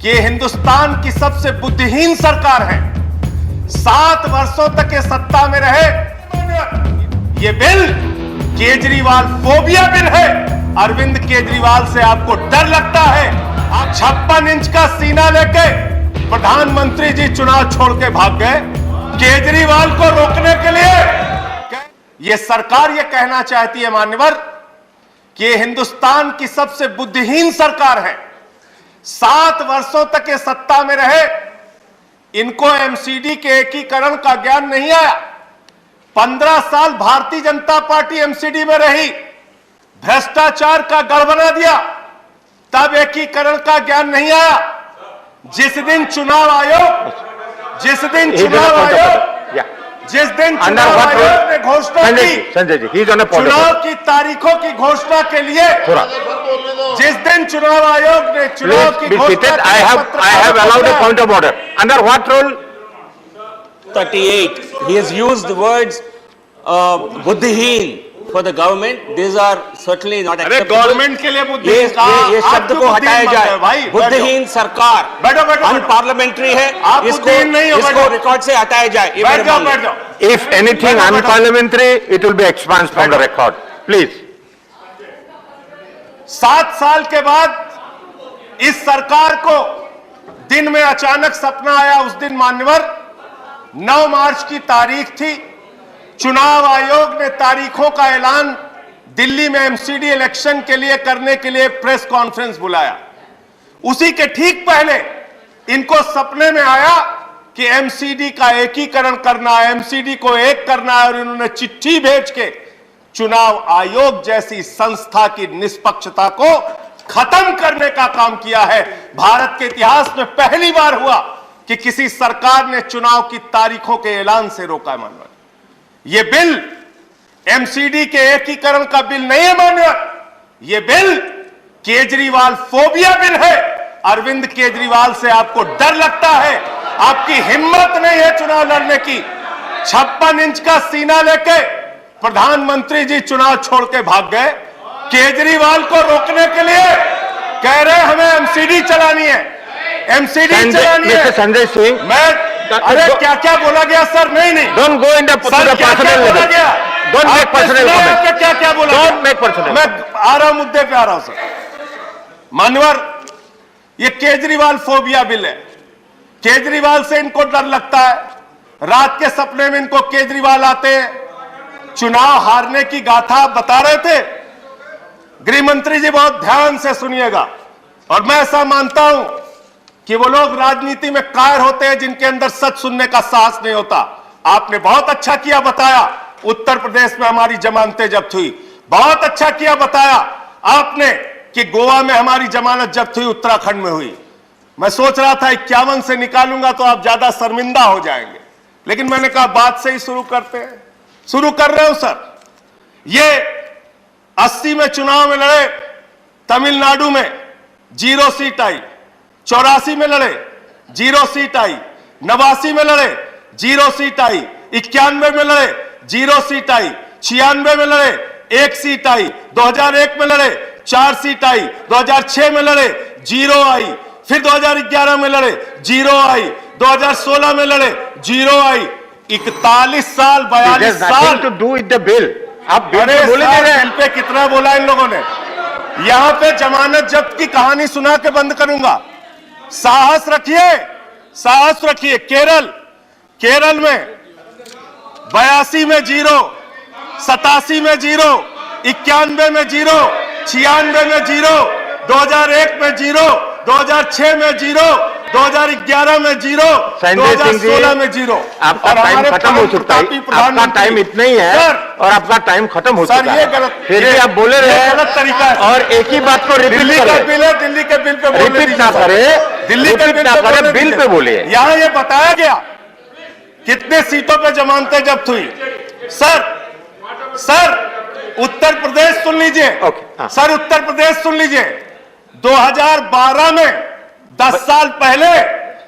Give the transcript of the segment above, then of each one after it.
कि हिंदुस्तान की सबसे बुद्धिहीन सरकार है। 7 वर्षों तक ये सत्ता में रहे। ये बिल केजरीवाल फोबिया बिल है। अरविंद केजरीवाल से आपको डर लगता है। आप 56 इंच का सीना लेके प्रधानमंत्री जी चुनाव छोड़ के भाग गए केजरीवाल को रोकने के लिए। ये सरकार ये कहना चाहती है मान्यवर कि ये हिंदुस्तान की सबसे बुद्धिहीन सरकार है। 7 वर्षों तक ये सत्ता में रहे, इनको एमसीडी के एकीकरण का ज्ञान नहीं आया। 15 साल भारतीय जनता पार्टी एमसीडी में रही, भ्रष्टाचार का गढ़ बना दिया, तब एकीकरण का ज्ञान नहीं आया। जिस दिन चुनाव आयोग जिस दिन चुनाव आयोग ने घोषणा की, संजय जी चुनाव की तारीखों की घोषणा के लिए, जिस दिन चुनाव आयोग ने चुनाव की घोषणा, I have allowed a point of order. Under what rule? 38. He has used the words buddhihin for the government. These are certainly not acceptable. Government के लिए बुद्धिहीन ये शब्द को हटाया जाए। बुद्धिहीन सरकार अनपार्लियामेंट्री है, इसको रिकॉर्ड से हटाया जाए। If anything unparliamentary, it will be expunged from the record. Please. 7 साल के बाद इस सरकार को दिन में अचानक सपना आया। उस दिन मान्यवर 9 मार्च की तारीख थी। चुनाव आयोग ने तारीखों का ऐलान दिल्ली में एमसीडी इलेक्शन के लिए करने के लिए प्रेस कॉन्फ्रेंस बुलाया। उसी के ठीक पहले इनको सपने में आया कि एमसीडी का एकीकरण करना है, एमसीडी को एक करना है, और इन्होंने चिट्ठी भेज के चुनाव आयोग जैसी संस्था की निष्पक्षता को खत्म करने का काम किया है। भारत के इतिहास में पहली बार हुआ कि किसी सरकार ने चुनाव की तारीखों के ऐलान से रोका। मानव ये बिल एमसीडी के एकीकरण का बिल नहीं है मान्यवर, ये बिल केजरीवाल फोबिया बिल है। अरविंद केजरीवाल से आपको डर लगता है, आपकी हिम्मत नहीं है चुनाव लड़ने की। 56 इंच का सीना लेके प्रधानमंत्री जी चुनाव छोड़ के भाग गए केजरीवाल को रोकने के लिए। कह रहे हमें एमसीडी चलानी है, एमसीडी चलानी है। संजय सिंह, मैं अरे क्या क्या बोला गया सर? नहीं don't go in the personal level. Don't make personal comment. क्या क्या बोला? Don't make personal. मैं आ रहा हूं, मुद्दे पे आ रहा हूं सर। मान्यवर, ये केजरीवाल फोबिया बिल है। केजरीवाल से इनको डर लगता है। रात के सपने में इनको केजरीवाल आते हैं। चुनाव हारने की गाथा बता रहे थे। गृह मंत्री जी बहुत ध्यान से सुनिएगा, और मैं ऐसा मानता हूं कि वो लोग राजनीति में कायर होते हैं जिनके अंदर सच सुनने का साहस नहीं होता। आपने बहुत अच्छा किया बताया, उत्तर प्रदेश में हमारी जमानतें जब्त हुई। बहुत अच्छा किया बताया आपने कि गोवा में हमारी जमानत जब्त हुई, उत्तराखंड में हुई। मैं सोच रहा था 51 से निकालूंगा तो आप ज्यादा शर्मिंदा हो जाएंगे, लेकिन मैंने कहा बात से ही शुरू करते हैं। शुरू कर रहे हो सर। ये 80 में चुनाव में लड़े, तमिलनाडु में 0 सीट आई। 84 में लड़े, 0 सीट आई। 89 में लड़े, 0 सीट आई। 91 में लड़े, 0 सीट आई। 96 में लड़े, 1 सीट आई। 2001 में लड़े, 4 सीट आई। 2006 में लड़े, 0 आई। फिर 2011 में लड़े, 0 आई। 2016 में लड़े, 0 आई। 41 साल 42 साल to do with the bill. आप बिल बोले बिल पे कितना बोला इन लोगों ने। यहां पे जमानत जब्त की कहानी सुना के बंद करूंगा। साहस रखिए, साहस रखिए। केरल में 82 में 0, 87 में 0, 91 में 0, 96 में 0, 2001 में 0, 2006 में 0, 2011 में 0, 2016 में 0। आपका टाइम खत्म हो चुका है। आपका टाइम इतना ही है और आपका टाइम खत्म हो चुका है। ये गलत, फिर भी आप बोले रहे हैं, गलत तरीका है। और एक ही बात को रिपीट दिल्ली का बिल है, दिल्ली के बिल पे रिपीट ना करे, दिल्ली के बिल पे बोले। यहां ये बताया गया कितने सीटों पे जमानतें जब्त हुई। सर उत्तर प्रदेश सुन लीजिए। सर उत्तर प्रदेश सुन लीजिए। 2012 में 10 साल पहले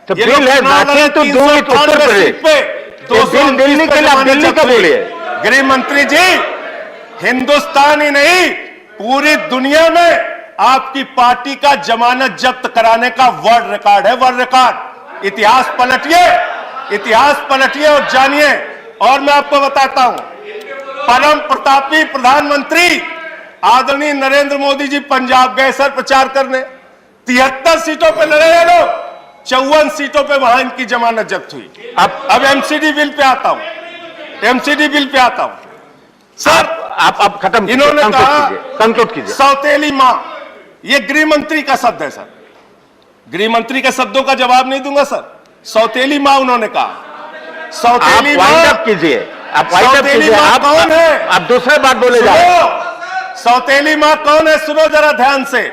तो बिल है nothing to do with Uttar Pradesh पे। दिल्ली के लिए दिल्ली का बोलिए। गृह मंत्री जी, हिंदुस्तान ही नहीं पूरी दुनिया में आपकी पार्टी का जमानत जब्त कराने का वर्ल्ड रिकॉर्ड है, वर्ल्ड रिकॉर्ड। इतिहास पलटिए और जानिए। और मैं आपको बताता हूं, परम प्रतापी प्रधानमंत्री आदरणीय नरेंद्र मोदी जी पंजाब गए सर प्रचार करने, 73 सीटों पे लड़े हैं लोग, 54 सीटों पे वहां इनकी जमानत जब्त हुई। अब एमसीडी बिल पे आता हूं, सर आप खत्म इन्होंने कहा कंक्लूड कीजिए। सौतेली मां, ये गृह मंत्री का शब्द है सर, गृह मंत्री के शब्दों का जवाब नहीं दूंगा सर। सौतेली मां उन्होंने कहा, सौतेली मां कीजिए, आप कौन है? आप दूसरे बात बोले जा रहे हैं। सौतेली मां कौन है सुनो जरा ध्यान से।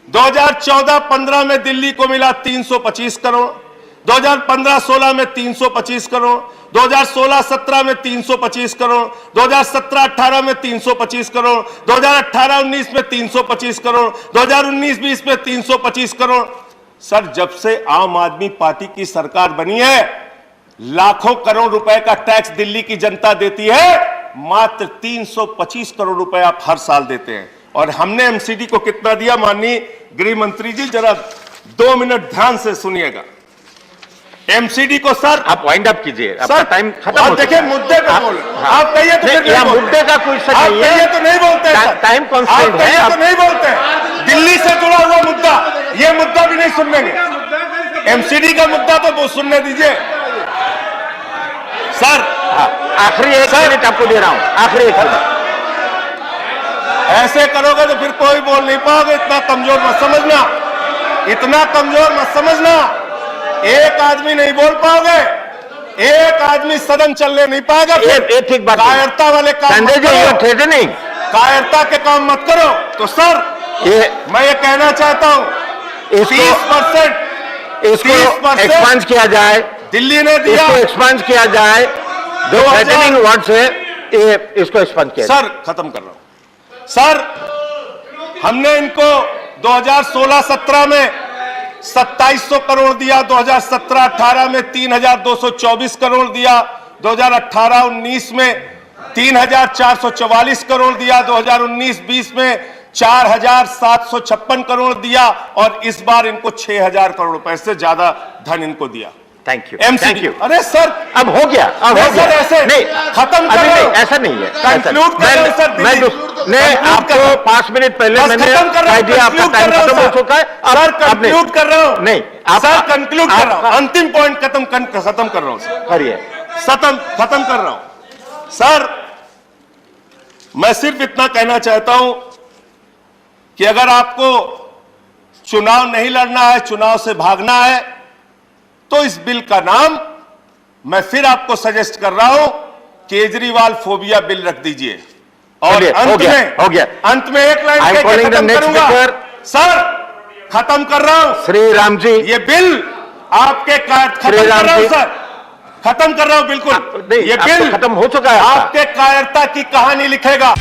2014-15 में दिल्ली को मिला 325 करोड़, 2015-16 में 325 करोड़, 2016-17 में 325 करोड़, 2017-18 में 325 करोड़, 2018-19 में 325 करोड़, 2019-20 में 325 करोड़। सर जब से आम आदमी पार्टी की सरकार बनी है, लाखों करोड़ रुपए का टैक्स दिल्ली की जनता देती है, मात्र 325 करोड़ रुपए आप हर साल देते हैं। और हमने एमसीडी को कितना दिया, माननीय गृह मंत्री जी जरा 2 मिनट ध्यान से सुनिएगा। एमसीडी को सर आप वाइंड अप कीजिए, आपका टाइम खत्म हो देखिए मुद्दे पे बोल, आप कहिए तो फिर नहीं बोलते। मुद्दे का कोई सच आप नहीं कहिए है, तो नहीं बोलते सर। टाइम कॉन्स्टेंट है, आप नहीं बोलते। दिल्ली से जुड़ा हुआ मुद्दा, ये मुद्दा भी नहीं सुनने देंगे। एमसीडी का मुद्दा तो वो सुनने दीजिए सर। आखिरी 1 मिनट आपको दे रहा हूं, आखिरी 1 मिनट। ऐसे करोगे तो फिर कोई बोल नहीं पाओगे। इतना कमजोर मत समझना, इतना कमजोर मत समझना। एक आदमी नहीं बोल पाओगे, एक आदमी सदन चलने नहीं पाएगा। ये ठीक बात, कायरता वाले काम संजय जी, ये थ्रेटनिंग, कायरता के काम मत करो। तो सर मैं ये कहना चाहता हूं, 30% इसको एक्सपांड किया जाए, दिल्ली ने दिया, इसको एक्सपांड किया जाए। जो थ्रेटनिंग वर्ड्स है इसको एक्सपांड किया सर। खत्म कर रहा हूं सर। हमने इनको 2016-17 में 2700 करोड़ दिया, 2017-18 में 3224 करोड़ दिया, 2018-19 में 3444 करोड़ दिया, 2019-20 में 4756 करोड़ दिया, और इस बार इनको 6000 करोड़ रुपए से ज्यादा धन इनको दिया। Thank you, MCD. अरे सर अब हो गया, अब हो गया। ऐसे नहीं, खत्म अभी करो, नहीं, ऐसा नहीं है। कंक्लूड करो सर। मैं आपको 5 मिनट पहले मैंने कह दिया, आपका टाइम खत्म हो चुका है। सर कंक्लूड कर रहा हूं। नहीं, सर कंक्लूड कर रहा हूं, अंतिम पॉइंट खत्म कर रहा हूं सर। करिए, खत्म कर रहा हूं सर। मैं सिर्फ इतना कहना चाहता हूं कि अगर आपको चुनाव नहीं लड़ना है, चुनाव से भागना है, तो इस बिल का नाम मैं फिर आपको सजेस्ट कर रहा हूं, केजरीवाल फोबिया बिल रख दीजिए। और अंत में एक लाइन कहकर खत्म करूंगा सर, खत्म कर रहा हूं। श्री राम जी, ये बिल आपके खत्म कर रहा हूं सर, खत्म कर रहा हूं बिल्कुल। ये बिल खत्म हो चुका है, आपके कायरता की कहानी लिखेगा।